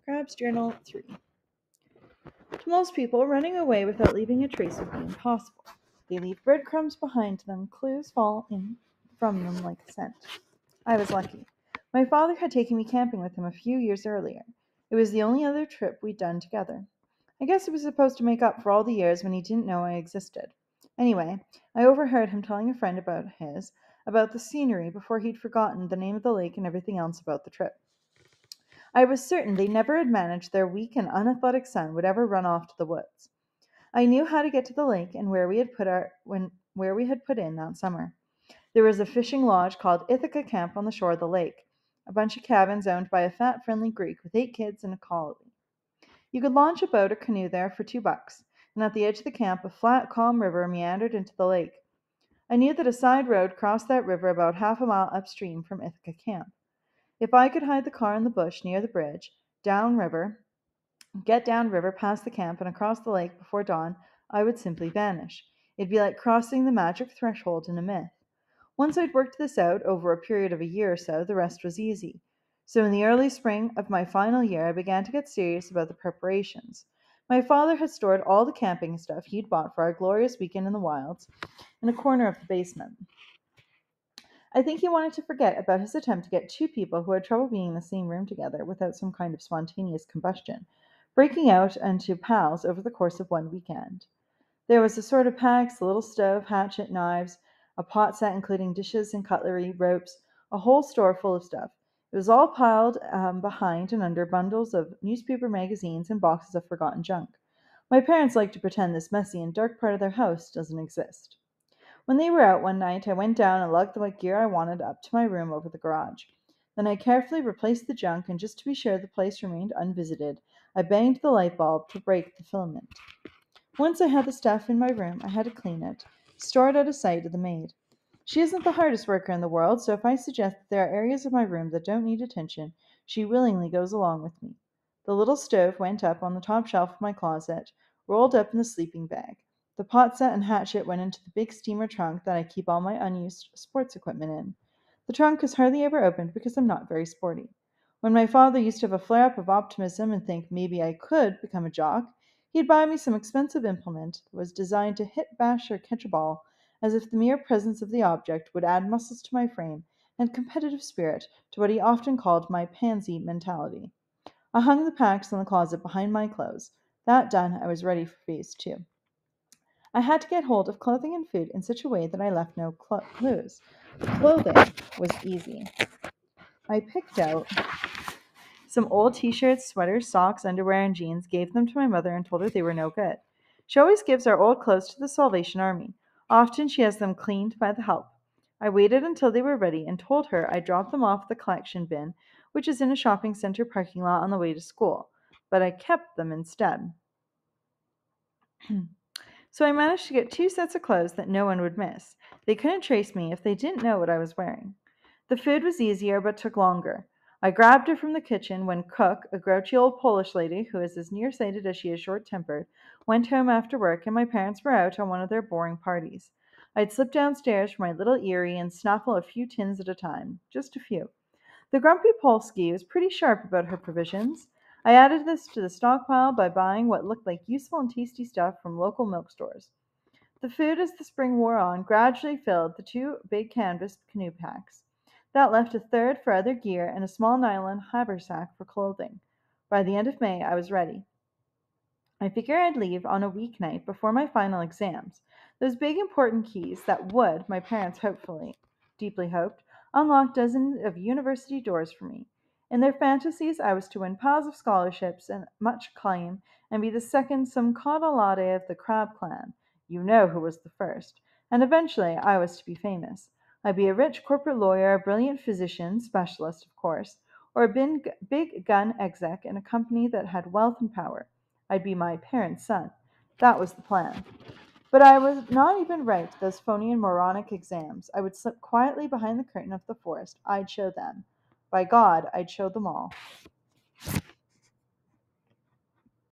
Crabbe's Journal 3. To most people, running away without leaving a trace would be impossible. They leave breadcrumbs behind them, clues fall in from them like scent. I was lucky. My father had taken me camping with him a few years earlier. It was the only other trip we'd done together. I guess it was supposed to make up for all the years when he didn't know I existed. Anyway, I overheard him telling a friend about the scenery before he'd forgotten the name of the lake and everything else about the trip. I was certain they never had managed their weak and unathletic son would ever run off to the woods. I knew how to get to the lake and where we had put in that summer. There was a fishing lodge called Ithaca Camp on the shore of the lake, a bunch of cabins owned by a fat, friendly Greek with 8 kids and a collie. You could launch a boat or canoe there for $2, and at the edge of the camp, a flat, calm river meandered into the lake. I knew that a side road crossed that river about half a mile upstream from Ithaca Camp. If I could hide the car in the bush near the bridge, get downriver past the camp and across the lake before dawn, I would simply vanish. It'd be like crossing the magic threshold in a myth. Once I'd worked this out over a period of a year or so, the rest was easy. So in the early spring of my final year, I began to get serious about the preparations. My father had stored all the camping stuff he'd bought for our glorious weekend in the wilds in a corner of the basement. I think he wanted to forget about his attempt to get two people who had trouble being in the same room together without some kind of spontaneous combustion, breaking out into pals over the course of one weekend. There was assorted packs, a little stove, hatchet, knives, a pot set including dishes and cutlery, ropes, a whole store full of stuff. It was all piled behind and under bundles of newspaper magazines and boxes of forgotten junk. My parents like to pretend this messy and dark part of their house doesn't exist. When they were out one night, I went down and lugged the gear I wanted up to my room over the garage. Then I carefully replaced the junk, and just to be sure the place remained unvisited, I banged the light bulb to break the filament. Once I had the stuff in my room, I had to clean it, store it out of sight of the maid. She isn't the hardest worker in the world, so if I suggest that there are areas of my room that don't need attention, she willingly goes along with me. The little stove went up on the top shelf of my closet, rolled up in the sleeping bag. The pot set and hatchet went into the big steamer trunk that I keep all my unused sports equipment in. The trunk is hardly ever opened because I'm not very sporty. When my father used to have a flare up of optimism and think maybe I could become a jock, he'd buy me some expensive implement that was designed to hit, bash, or catch a ball, as if the mere presence of the object would add muscles to my frame and competitive spirit to what he often called my pansy mentality. I hung the packs in the closet behind my clothes. That done, I was ready for phase two. I had to get hold of clothing and food in such a way that I left no clues. Clothing was easy. I picked out some old t-shirts, sweaters, socks, underwear, and jeans, gave them to my mother, and told her they were no good. She always gives our old clothes to the Salvation Army. Often she has them cleaned by the help. I waited until they were ready and told her I'd drop them off at the collection bin, which is in a shopping center parking lot on the way to school. But I kept them instead. So I managed to get 2 sets of clothes that no one would miss. They couldn't trace me if they didn't know what I was wearing. The food was easier but took longer. I grabbed her from the kitchen when Cook, a grouchy old Polish lady who is as nearsighted as she is short-tempered, went home after work and my parents were out on one of their boring parties. I'd slip downstairs for my little eyrie and snaffle a few tins at a time, just a few. The grumpy Polski was pretty sharp about her provisions. I added this to the stockpile by buying what looked like useful and tasty stuff from local milk stores. The food, as the spring wore on, gradually filled the 2 big canvas canoe packs. That left a third for other gear and a small nylon haversack for clothing. By the end of May, I was ready. I figured I'd leave on a weeknight before my final exams. Those big important keys that would, my parents deeply hoped, unlock dozens of university doors for me. In their fantasies, I was to win piles of scholarships and much acclaim, and be the second some Caudalade of the Crabbe clan. You know who was the first. And eventually, I was to be famous. I'd be a rich corporate lawyer, a brilliant physician, specialist, of course, or a big gun exec in a company that had wealth and power. I'd be my parents' son. That was the plan. But I would not even write those phony and moronic exams. I would slip quietly behind the curtain of the forest. I'd show them. By God, I'd show them all.